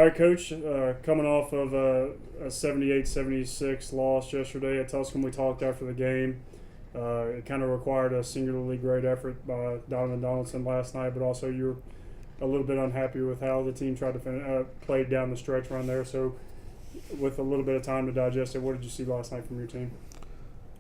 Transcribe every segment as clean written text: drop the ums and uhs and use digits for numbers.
right, Coach. Coming off of a 78-76 loss yesterday at Tusculum, we talked after the game. It kind of required a singularly great effort by Donovan Donaldson last night, but also you're a little bit unhappy with how the team tried to play down the stretch run there. So, with a little bit of time to digest it, what did you see last night from your team?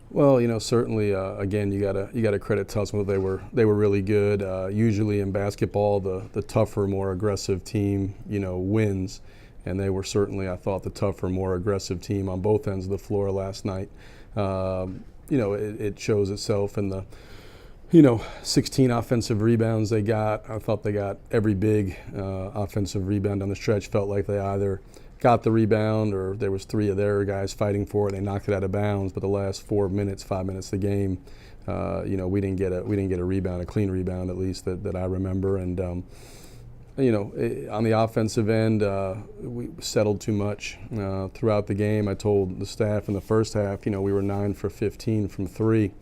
Well, certainly, again, you gotta credit Tusculum. They were really good. Usually in basketball, the tougher, more aggressive team, wins, and they were certainly, I thought, the tougher, more aggressive team on both ends of the floor last night. It shows itself in the 16 offensive rebounds they got. I thought they got every big offensive rebound down the stretch. Felt like they either got the rebound or there was three of their guys fighting for it. They knocked it out of bounds, but the last 5 minutes of the game, we didn't get a rebound, a clean rebound at least that I remember. And on the offensive end, we settled too much throughout the game. I told the staff in the first half, we were 9 for 15 from three.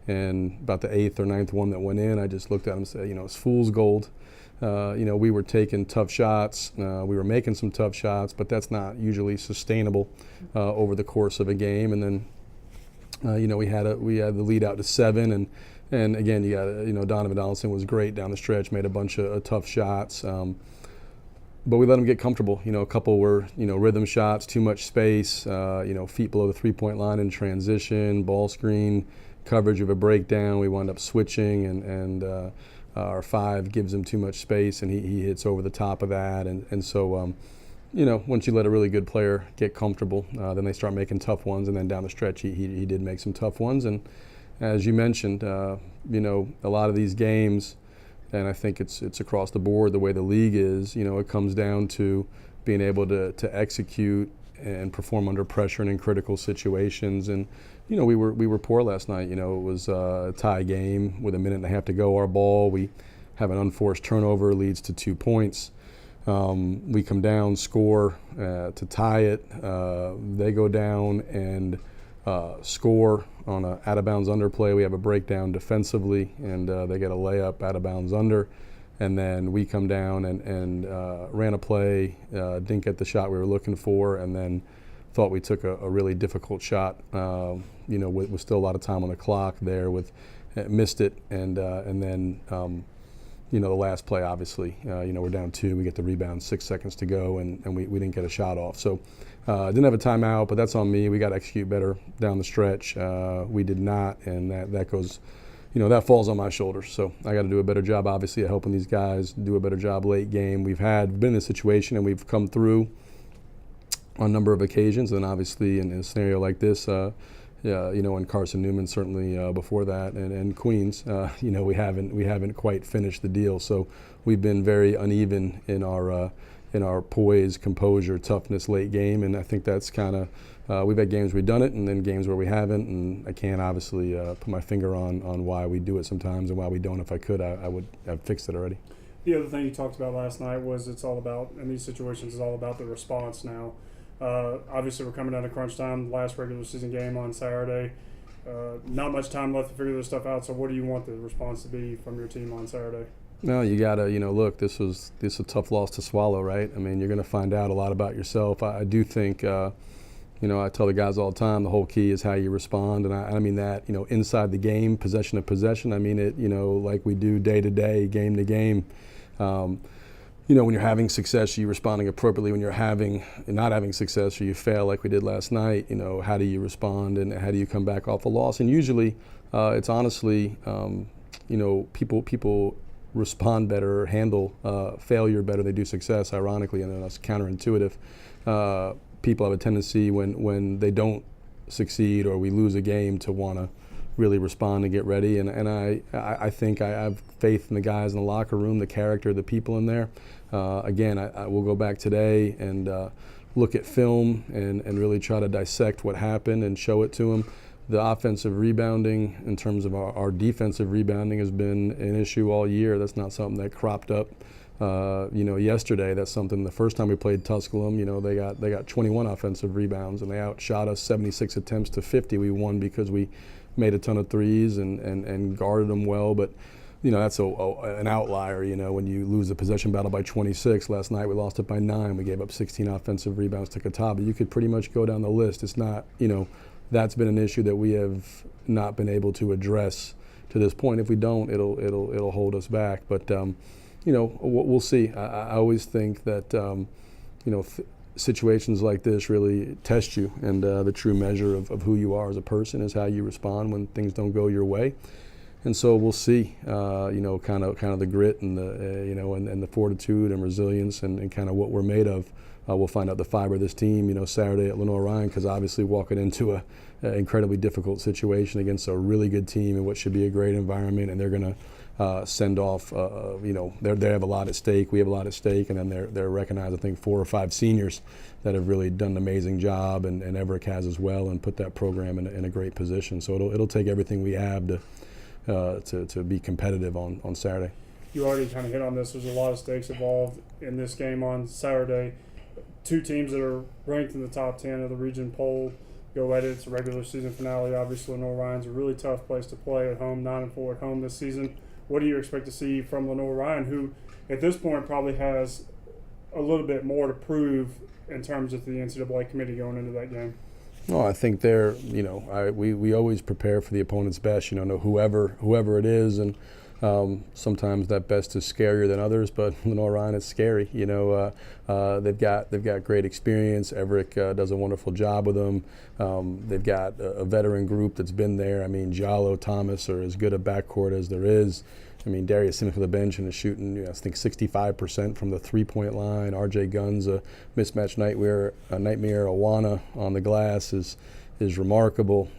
And about the eighth or ninth one that went in, I just looked at him and said, it's fool's gold. We were taking tough shots. We were making some tough shots, but that's not usually sustainable over the course of a game. And then, we had the lead out to 7, and again, you got Donovan Donaldson was great down the stretch, made a bunch of tough shots. But we let them get comfortable. A couple were, rhythm shots, too much space, feet below the three-point line in transition, ball screen, coverage of a breakdown. We wound up switching, and our 5 gives him too much space, and he hits over the top of that. And so, once you let a really good player get comfortable, then they start making tough ones. And then down the stretch, he did make some tough ones. And as you mentioned, a lot of these games, and I think it's across the board the way the league is, it comes down to being able to execute and perform under pressure and in critical situations. And we were poor last night. It was a tie game with a minute and a half to go. Our ball, we have an unforced turnover, leads to 2 points. We come down, score to tie it. They go down and score on an out-of-bounds underplay. We have a breakdown defensively, and they get a layup out-of-bounds under. And then we come down and ran a play, didn't get the shot we were looking for, and then thought we took a really difficult shot, with still a lot of time on the clock there, missed it, and then the last play, obviously, we're down 2, we get the rebound, 6 seconds to go, and we didn't get a shot off. So didn't have a timeout, but that's on me. We got to execute better down the stretch. We did not, and that goes, that falls on my shoulders. So I got to do a better job, obviously, of helping these guys do a better job late game. We've been in this situation, and we've come through on a number of occasions, and obviously in a scenario like this, and Carson Newman certainly before that, and Queens, we haven't quite finished the deal. So we've been very uneven in our poise, composure, toughness late game, and I think that's kind of we've had games we've done it, and then games where we haven't, and I can't obviously put my finger on why we do it sometimes and why we don't. If I could, I would have fixed it already. The other thing you talked about last night was it's all about, in these situations, it's all about the response now. Obviously, we're coming down to crunch time, last regular season game on Saturday. Not much time left to figure this stuff out, so what do you want the response to be from your team on Saturday? No, you got to, look, this is a tough loss to swallow, right? I mean, you're going to find out a lot about yourself. I do think, I tell the guys all the time, the whole key is how you respond, and I mean that, inside the game, possession to possession. I mean it, like we do day to day, game to game. When you're having success, you're responding appropriately. When you're not having success or you fail like we did last night, how do you respond and how do you come back off a loss? And usually it's honestly, people respond better, handle failure better than they do success, ironically, and that's counterintuitive. People have a tendency when they don't succeed or we lose a game to want to really respond and get ready. And I think I have faith in the guys in the locker room, the character, the people in there. Again, I will go back today and look at film and really try to dissect what happened and show it to them. The offensive rebounding, in terms of our defensive rebounding, has been an issue all year. That's not something that cropped up, yesterday. That's something the first time we played Tusculum, they got 21 offensive rebounds and they outshot us 76 attempts to 50. We won because we made a ton of threes and guarded them well. But that's an outlier. When you lose the possession battle by 26, last night we lost it by 9. We gave up 16 offensive rebounds to Catawba. You could pretty much go down the list. It's not, that's been an issue that we have not been able to address to this point. If we don't, it'll hold us back. But we'll see. I always think that situations like this really test you, and the true measure of who you are as a person is how you respond when things don't go your way. And so we'll see, kind of the grit and the, and the fortitude and resilience and kind of what we're made of. We'll find out the fiber of this team, Saturday at Lenoir-Rhyne, because obviously walking into an incredibly difficult situation against a really good team in what should be a great environment, and they're going to send off, they have a lot at stake. We have a lot at stake, and then they're recognized, I think, 4 or 5 seniors that have really done an amazing job, and Everett has as well, and put that program in a great position. So it'll take everything we have to be competitive on Saturday. You already kind of hit on this. There's a lot of stakes involved in this game on Saturday. 2 teams that are ranked in the top 10 of the region poll go at it. It's a regular season finale. Obviously, Lenoir-Rhyne's a really tough place to play at home, 9-4 at home this season. What do you expect to see from Lenoir-Rhyne, who at this point probably has a little bit more to prove in terms of the NCAA committee going into that game? Well, I think they're, we always prepare for the opponent's best, know whoever it is, and sometimes that best is scarier than others, but Lenoir-Rhyne is scary. They've got great experience. Everett does a wonderful job with them. They've got a veteran group that's been there. Giallo, Thomas are as good a backcourt as there is. Darius Simmons for the bench and is shooting, I think 65% from the 3-point line. R.J. Gunn's a mismatch nightmare. Awana on the glass is remarkable.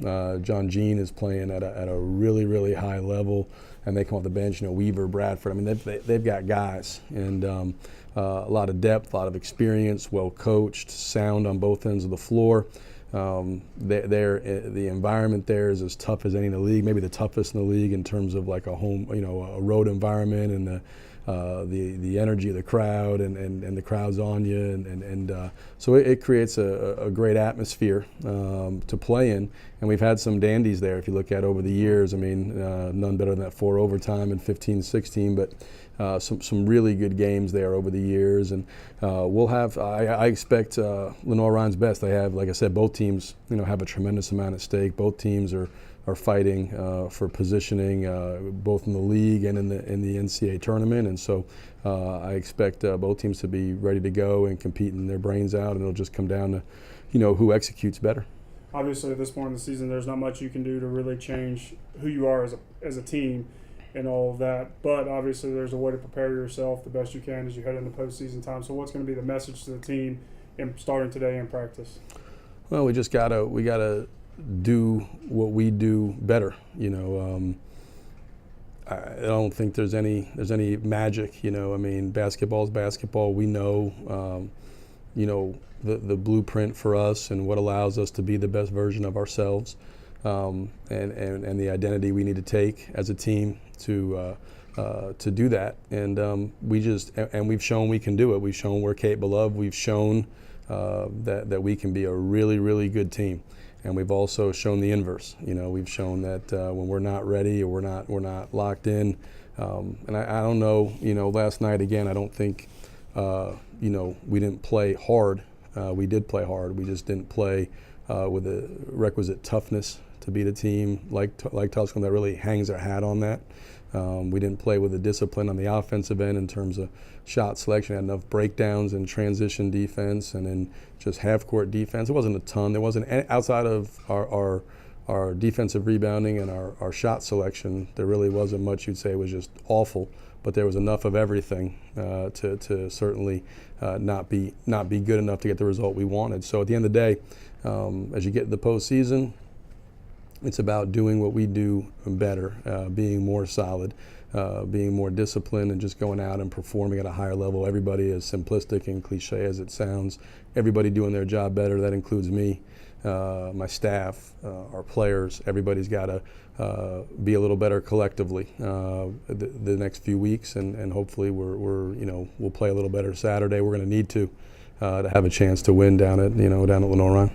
John Jean is playing at a really, really high level, and they come off the bench. Weaver, Bradford. They've got guys, and a lot of depth, a lot of experience, well coached, sound on both ends of the floor. The environment there is as tough as any in the league, maybe the toughest in the league in terms of like a home, a road environment, and the energy of the crowd and the crowd's on you, and so it creates a great atmosphere to play in. And we've had some dandies there if you look at over the years. None better than that 4 overtime in 15-16, but some really good games there over the years, and we'll have. I expect Lenoir-Rhyne's best. They have, like I said, both teams have a tremendous amount at stake. Both teams are fighting for positioning, both in the league and in the NCAA tournament, and so I expect both teams to be ready to go and competing their brains out, and it'll just come down to who executes better. Obviously, at this point in the season, there's not much you can do to really change who you are as a team and all of that. But obviously, there's a way to prepare yourself the best you can as you head into postseason time. So, what's going to be the message to the team starting today in practice? Well, we gotta do what we do better. I don't think there's any magic. Basketball is basketball. We know. The blueprint for us and what allows us to be the best version of ourselves, and the identity we need to take as a team to do that. And we've shown we can do it. We've shown we're capable of. We've shown that we can be a really, really good team. And we've also shown the inverse. We've shown that when we're not ready or we're not locked in. And I don't know. Last night again, I don't think we didn't play hard. We did play hard. We just didn't play with the requisite toughness to beat a team like Tusculum that really hangs their hat on that. We didn't play with the discipline on the offensive end in terms of shot selection. Had enough breakdowns and transition defense, and then just half-court defense. It wasn't a ton. There wasn't any, outside of our defensive rebounding and our shot selection. There really wasn't much you'd say was just awful. But there was enough of everything to certainly not be good enough to get the result we wanted. So at the end of the day, as you get to the postseason, it's about doing what we do better, being more solid, being more disciplined, and just going out and performing at a higher level. Everybody, as simplistic and cliche as it sounds, everybody doing their job better. That includes me, my staff, our players. Everybody's got to be a little better collectively the next few weeks, and hopefully we'll play a little better Saturday. We're going to need to have a chance to win down at Lenoir-Rhyne.